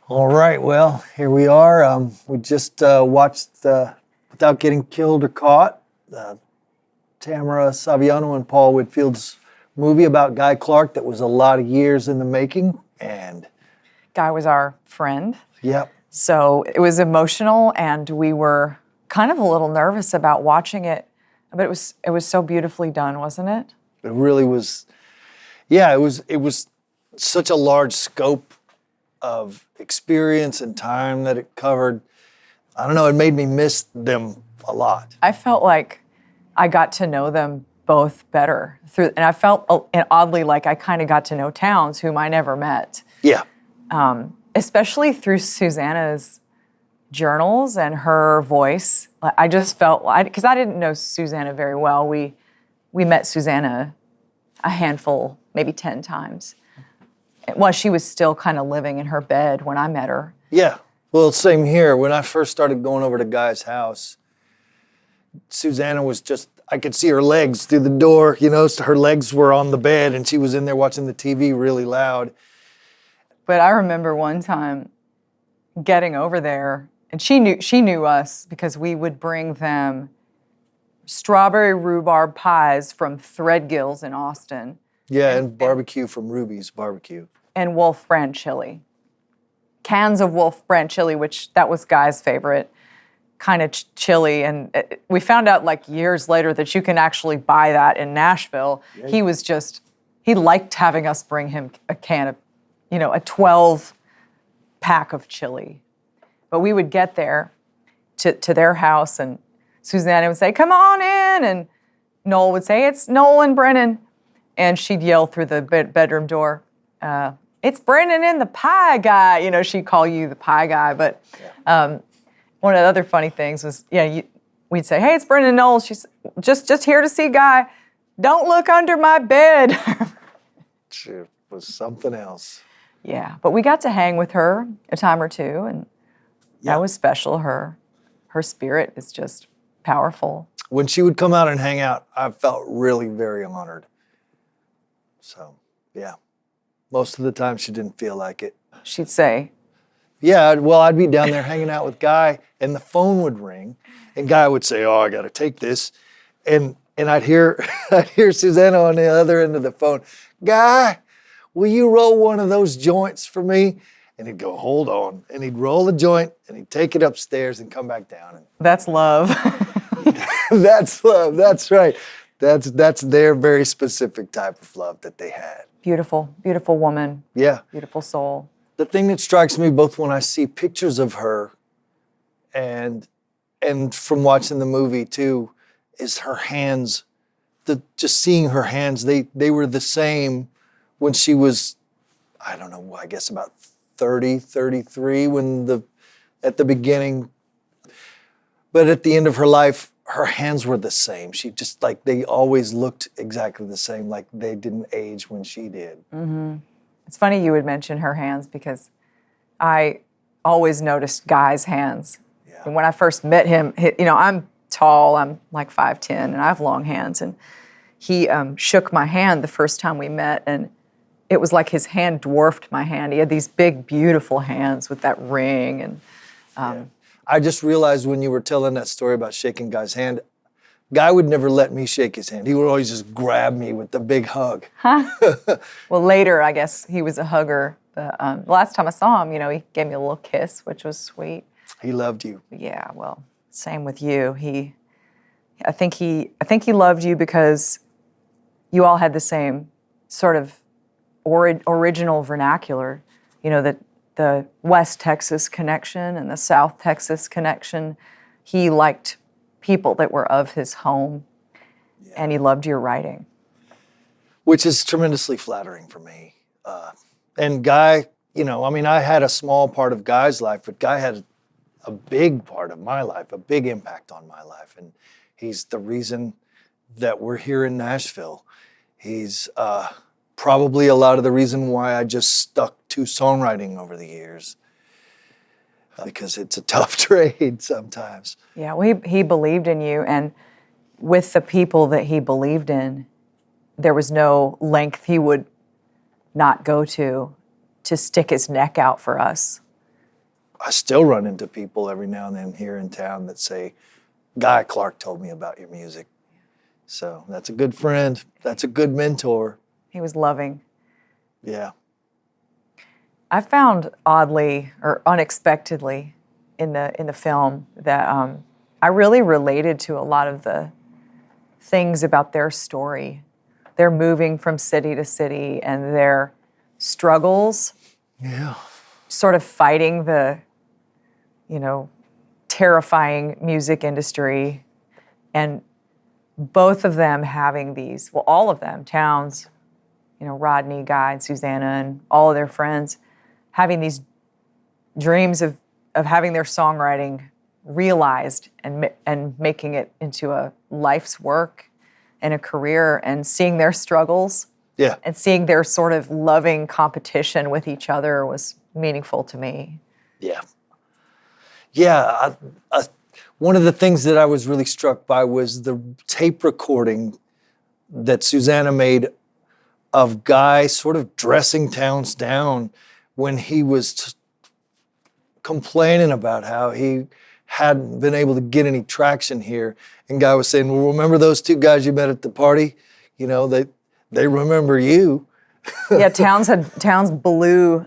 All right, well, here we are. We just watched Without Getting Killed or Caught, Tamara Saviano and Paul Whitfield's movie about Guy Clark that was a lot of years in the making. And Guy was our friend. Yep. So it was emotional, and we were kind of a little nervous about watching it, but it was so beautifully done, wasn't it? It really was. Yeah, it was such a large scope of experience and time that it covered. I don't know, it made me miss them a lot. I felt like I got to know them both better and I felt oddly like I kind of got to know Townes, whom I never met. Yeah. Especially through Susanna's journals and her voice. I just felt, because I didn't know Susanna very well. We met Susanna a handful, maybe 10 times. Well, she was still kind of living in her bed when I met her. Yeah. Well, same here. When I first started going over to Guy's house, Susanna was just, I could see her legs through the door, so her legs were on the bed and she was in there watching the TV really loud. But I remember one time getting over there, and she knew us because we would bring them strawberry rhubarb pies from Threadgill's in Austin. Yeah, and barbecue from Ruby's Barbecue. And Wolf brand chili. Cans of Wolf brand chili, which that was Guy's favorite kind of chili. And we found out like years later that you can actually buy that in Nashville. Yeah. He liked having us bring him a can of, a 12 pack of chili. But we would get there to their house, and Susanna would say, "Come on in." And Noel would say, "It's Noel and Brennen." And she'd yell through the bedroom door, "It's Brennen and the pie guy." She'd call you the pie guy. But one of the other funny things was, we'd say, "Hey, it's Brennen and Noel." She's just here to see Guy. "Don't look under my bed." It was something else. Yeah, but we got to hang with her a time or two, and that was special. Her spirit is just powerful. When she would come out and hang out, I felt really very honored. So, yeah. Most of the time, she didn't feel like it. She'd say, "Yeah, well, I'd be down there hanging out with Guy, and the phone would ring, and Guy would say, 'Oh, I got to take this.' And I'd hear Susanna on the other end of the phone, 'Guy, will you roll one of those joints for me?' And he'd go, 'Hold on.' And he'd roll the joint, and he'd take it upstairs and come back down. That's love. That's love. That's right. That's their very specific type of love that they had. Beautiful, beautiful woman. Yeah. Beautiful soul. The thing that strikes me both when I see pictures of her and from watching the movie too, is her hands. Just seeing her hands, they were the same when she was, I don't know, I guess about 30, 33 at the beginning. But at the end of her life, her hands were the same. She just they always looked exactly the same, like they didn't age when she did. Mm-hmm. It's funny you would mention her hands because I always noticed Guy's hands. Yeah. And when I first met him, I'm tall, I'm like 5'10", and I have long hands. And he shook my hand the first time we met, and it was like his hand dwarfed my hand. He had these big, beautiful hands with that ring. And I just realized when you were telling that story about shaking Guy's hand, Guy would never let me shake his hand. He would always just grab me with the big hug. Huh? Well, later, I guess he was a hugger. The last time I saw him, he gave me a little kiss, which was sweet. He loved you. Yeah, well, same with you. I think he loved you because you all had the same sort of original vernacular. That the West Texas connection and the South Texas connection. He liked people that were of his home, and he loved your writing. Which is tremendously flattering for me. And Guy, I had a small part of Guy's life, but Guy had a big part of my life, a big impact on my life. And he's the reason that we're here in Nashville. He's probably a lot of the reason why I just stuck to songwriting over the years. Because it's a tough trade sometimes. Yeah, well, he believed in you, and with the people that he believed in, there was no length he would not go to stick his neck out for us. I still run into people every now and then here in town that say, Guy Clark told me about your music. So that's a good friend. That's a good mentor. He was loving. Yeah. I found oddly or unexpectedly in the film that I really related to a lot of the things about their story. They're moving from city to city and their struggles. Yeah. Sort of fighting the, terrifying music industry, and both of them having these, well, all of them, Townes, Rodney, Guy, and Susanna, and all of their friends, having these dreams of having their songwriting realized and making it into a life's work and a career, and seeing their struggles. Yeah. And seeing their sort of loving competition with each other was meaningful to me. Yeah. Yeah. One of the things that I was really struck by was the tape recording that Susanna made of Guy sort of dressing Townes down when he was complaining about how he hadn't been able to get any traction here. And Guy was saying, well, remember those two guys you met at the party? They remember you. Yeah, Townes blew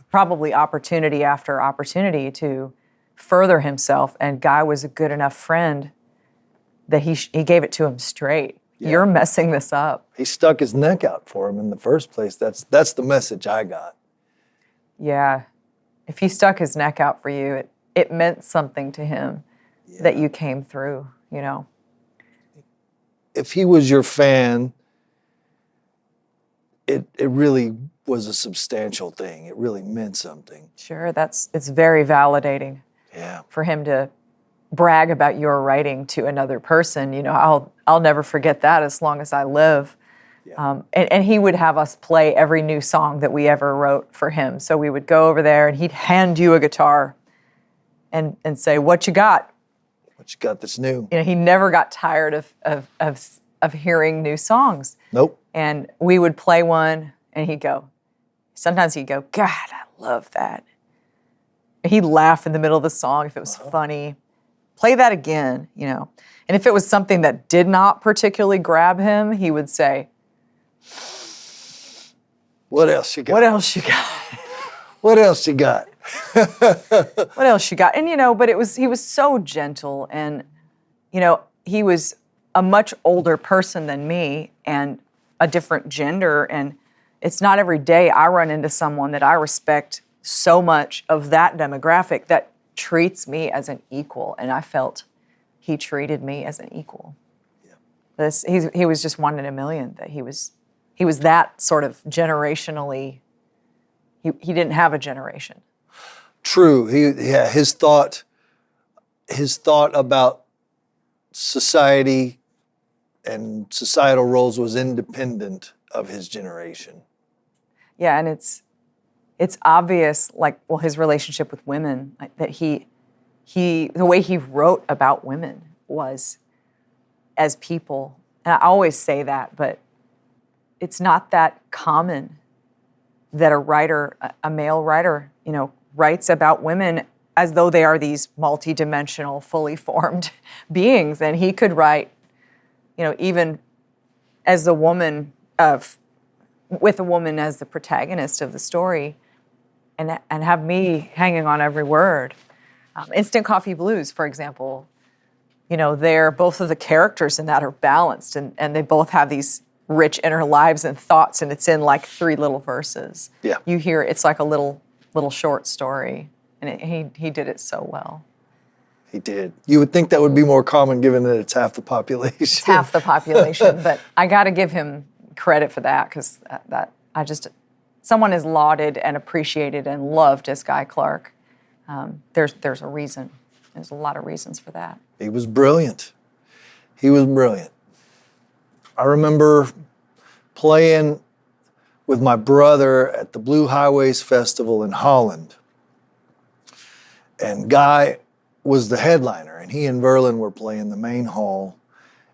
probably opportunity after opportunity to further himself, and Guy was a good enough friend that he gave it to him straight. Yeah. You're messing this up. He stuck his neck out for him in the first place. That's the message I got. Yeah. If he stuck his neck out for you, it meant something to him that you came through, If he was your fan, it really was a substantial thing. It really meant something. Sure, it's very validating. Yeah. For him to brag about your writing to another person, I'll never forget that as long as I live. Yeah. And he would have us play every new song that we ever wrote for him. So we would go over there and he'd hand you a guitar and say, "What you got?" What you got that's new? He never got tired of hearing new songs. Nope. And we would play one and sometimes he'd go, "God, I love that." He'd laugh in the middle of the song if it was funny. Play that again, And if it was something that did not particularly grab him, he would say, "What else you got? What else you got? What else you got?" What else you got? And, but he was so gentle, and, he was a much older person than me and a different gender, and it's not every day I run into someone that I respect so much of that demographic that treats me as an equal, and I felt he treated me as an equal. Yeah. He was just one in a million. That he was that sort of generationally. He didn't have a generation. True. His thought about society and societal roles was independent of his generation. Yeah, and it's obvious, his relationship with women, that the way he wrote about women was as people. And I always say that, but it's not that common that a male writer, writes about women as though they are these multidimensional, fully formed beings. And he could write, even as a woman with a woman as the protagonist of the story, and have me hanging on every word. Instant Coffee Blues, for example, both of the characters in that are balanced, and they both have these rich inner lives and thoughts, and it's in 3 little verses. Yeah. You hear it's like a little short story, and he did it so well. He did. You would think that would be more common given that it's half the population. It's half the population, but I got to give him credit for that, because someone is lauded and appreciated and loved as Guy Clark. There's a reason. There's a lot of reasons for that. He was brilliant. He was brilliant. I remember playing with my brother at the Blue Highways Festival in Holland. And Guy was the headliner, and he and Verlon were playing the main hall.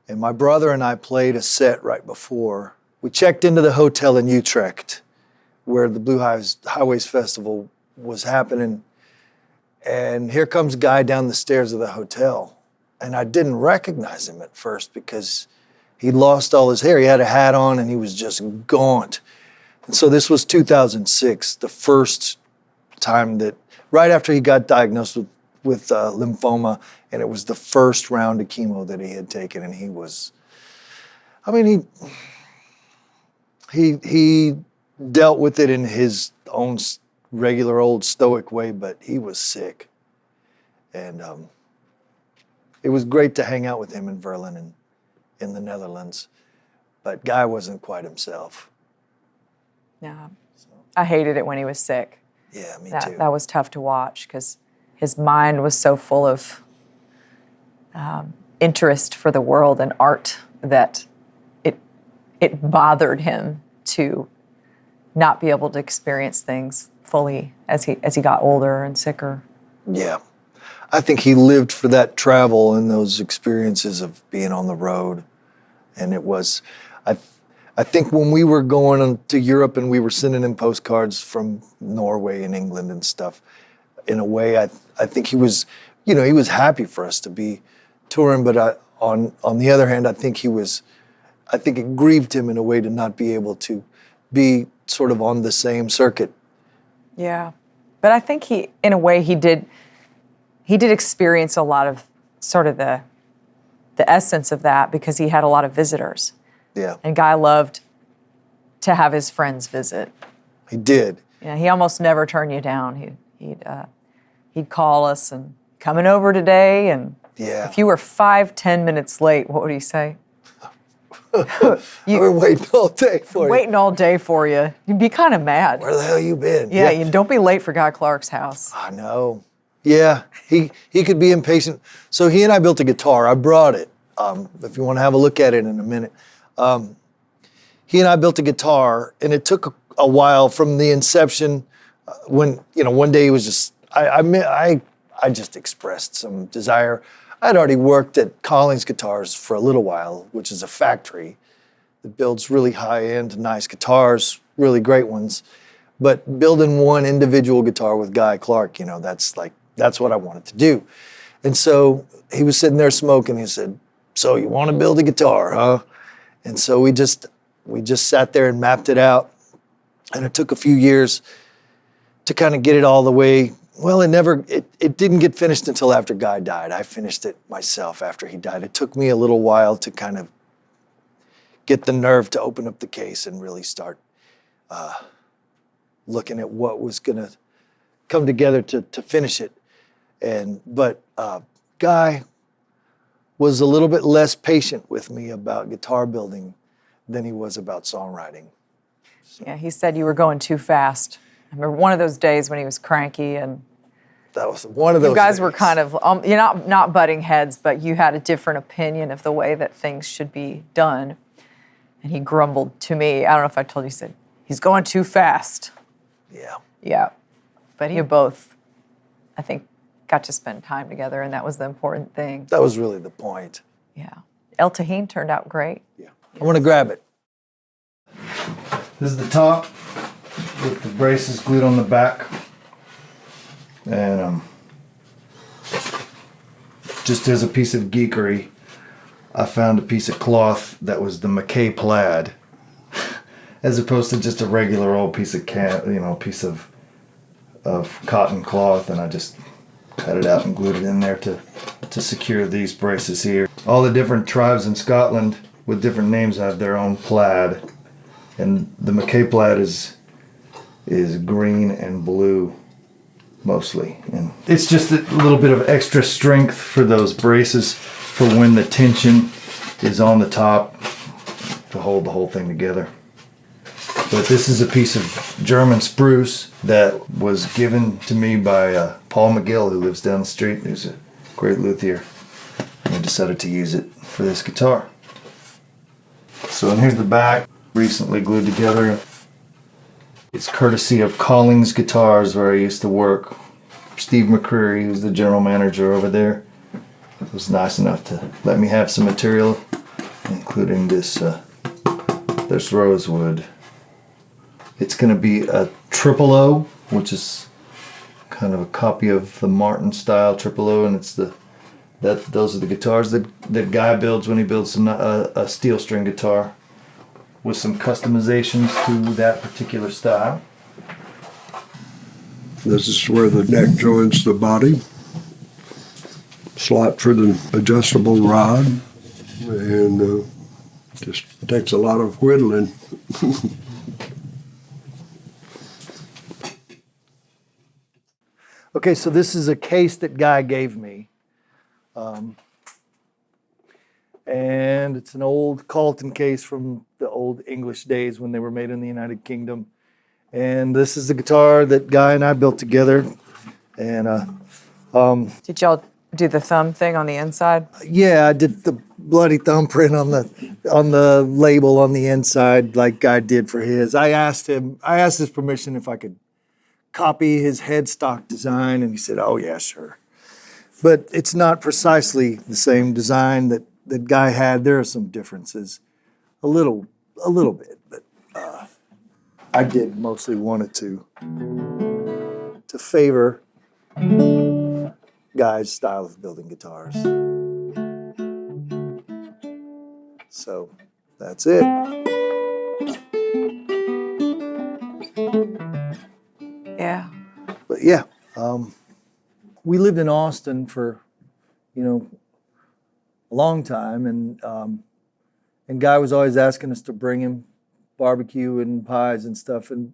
And my brother and I played a set right before. We checked into the hotel in Utrecht, where the Blue Highways Festival was happening. And here comes a guy down the stairs of the hotel. And I didn't recognize him at first because he'd lost all his hair. He had a hat on and he was just gaunt. And so this was 2006, the first time that, right after he got diagnosed with lymphoma, and it was the first round of chemo that he had taken. And he was, I mean, he dealt with it in his own regular old stoic way, but he was sick. And it was great to hang out with him in Verlon and in the Netherlands, but Guy wasn't quite himself. Yeah, I hated it when he was sick. Yeah, me too. That was tough to watch because his mind was so full of interest for the world and art that it bothered him to not be able to experience things fully as he got older and sicker. Yeah. I think he lived for that travel and those experiences of being on the road. And it was, I think when we were going to Europe and we were sending him postcards from Norway and England and stuff, in a way, I think he was, he was happy for us to be touring. But on the other hand, I think it grieved him in a way to not be able to be sort of on the same circuit. Yeah. But I think in a way, he did experience a lot of sort of the essence of that because he had a lot of visitors. Yeah. And Guy loved to have his friends visit. He did. Yeah, he almost never turned you down. He'd call us and coming over today, and if you were 5-10 minutes late, what would he say? We're waiting all day for you. Waiting all day for you. You'd be kind of mad. Where the hell you been? Yeah, you don't be late for Guy Clark's house. I know. Yeah, he could be impatient. So he and I built a guitar. I brought it. If you want to have a look at it in a minute. He and I built a guitar, and it took a while from the inception. When one day he was just I just expressed some desire. I'd already worked at Collings Guitars for a little while, which is a factory that builds really high-end, nice guitars, really great ones. But building one individual guitar with Guy Clark, that's what I wanted to do. And so he was sitting there smoking. He said, "So you want to build a guitar, huh?" And so we just sat there and mapped it out. And it took a few years to kind of get it all the way. Well, it didn't get finished until after Guy died. I finished it myself after he died. It took me a little while to kind of get the nerve to open up the case and really start looking at what was going to come together to finish it. But Guy was a little bit less patient with me about guitar building than he was about songwriting. So. Yeah, he said you were going too fast. I remember one of those days when he was cranky, and that was one of those. You guys days. were kind of you're not butting heads, but you had a different opinion of the way that things should be done. And he grumbled to me. I don't know if I told you. He said he's going too fast. Yeah. Yeah, but you both, I think, got to spend time together, and that was the important thing. That was really the point. Yeah. El Tahin turned out great. Yeah. I want to grab it. This is the top with the braces glued on the back. And just as a piece of geekery, I found a piece of cloth that was the McKay plaid, as opposed to just a regular old piece of piece of cotton cloth, and I just cut it out and glued it in there to secure these braces here. All the different tribes in Scotland with different names have their own plaid, and the McKay plaid is green and blue mostly, and it's just a little bit of extra strength for those braces for when the tension is on the top to hold the whole thing together. But this is a piece of German spruce that was given to me by Paul McGill, who lives down the street, who's a great luthier. And I decided to use it for this guitar. So, and here's the back, recently glued together. It's courtesy of Collings Guitars, where I used to work. Steve McCreary, who's the general manager over there, was nice enough to let me have some material, including this rosewood. It's going to be a triple O, which is kind of a copy of the Martin style triple O, and it's those are the guitars that Guy builds when he builds a steel string guitar, with some customizations to that particular style. This is where the neck joins the body. Slot for the adjustable rod, and just takes a lot of whittling. Okay, so this is a case that Guy gave me. And it's an old Carlton case from the old English days when they were made in the United Kingdom. And this is the guitar that Guy and I built together. And Did y'all do the thumb thing on the inside? yeah, I did the bloody thumbprint on the label on the inside like Guy did for his. I asked his permission if I could copy his headstock design, and he said, "Oh yeah, sure." But it's not precisely the same design that Guy had. There are some differences, a little bit, but I did mostly want it to favor Guy's style of building guitars. So that's it. Yeah. But yeah, we lived in Austin for, a long time, and Guy was always asking us to bring him barbecue and pies and stuff. And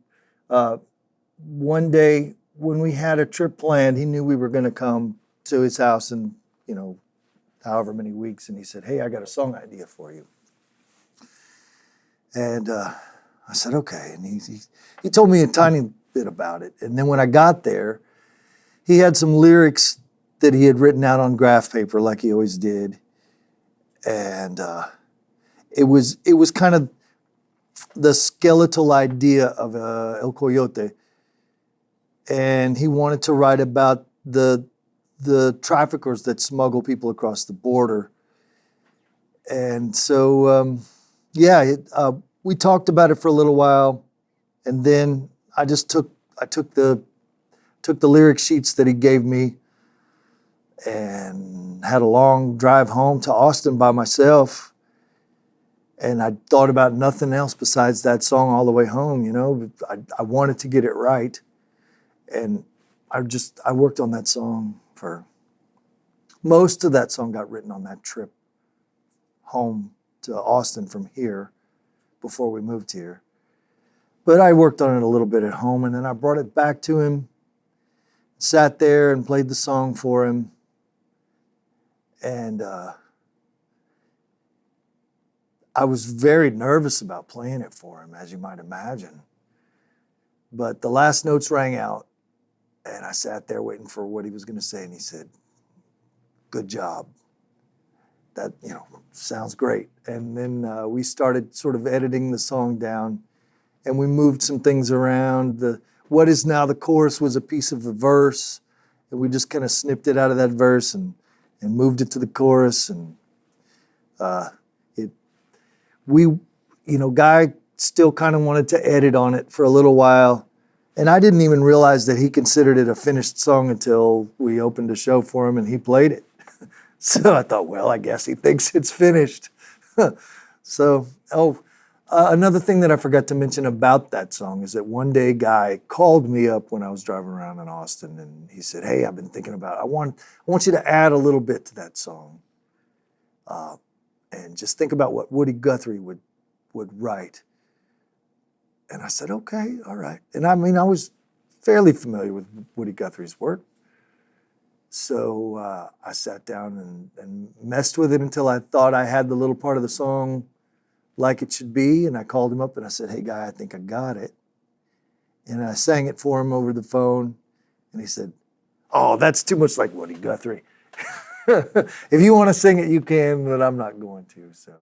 one day when we had a trip planned, he knew we were going to come to his house in, however many weeks, and he said, "Hey, I got a song idea for you." And I said, "Okay." And he told me a tiny bit about it. And then when I got there, he had some lyrics that he had written out on graph paper like he always did. And it was kind of the skeletal idea of El Coyote. And he wanted to write about the traffickers that smuggle people across the border. And so, we talked about it for a little while, and then I took the lyric sheets that he gave me and had a long drive home to Austin by myself. And I thought about nothing else besides that song all the way home. I wanted to get it right. And I worked on that song for, most of that song got written on that trip home to Austin from here before we moved here. But I worked on it a little bit at home, and then I brought it back to him, sat there and played the song for him. And I was very nervous about playing it for him, as you might imagine. But the last notes rang out, and I sat there waiting for what he was going to say, and he said, "Good job. That, sounds great." And then we started sort of editing the song down, and we moved some things around. What is now the chorus was a piece of the verse, and we just kind of snipped it out of that verse and moved it to the chorus. And Guy still kind of wanted to edit on it for a little while, and I didn't even realize that he considered it a finished song until we opened a show for him and he played it. So I thought, well, I guess he thinks it's finished. Another thing that I forgot to mention about that song is that one day Guy called me up when I was driving around in Austin, and he said, "Hey, I've been thinking about it. I want you to add a little bit to that song. And just think about what Woody Guthrie would write." And I said, "Okay, all right." And I was fairly familiar with Woody Guthrie's work. So I sat down and messed with it until I thought I had the little part of the song like it should be. And I called him up and I said, "Hey, Guy, I think I got it." And I sang it for him over the phone. And he said, "Oh, that's too much like Woody Guthrie. If you want to sing it, you can, but I'm not going to." So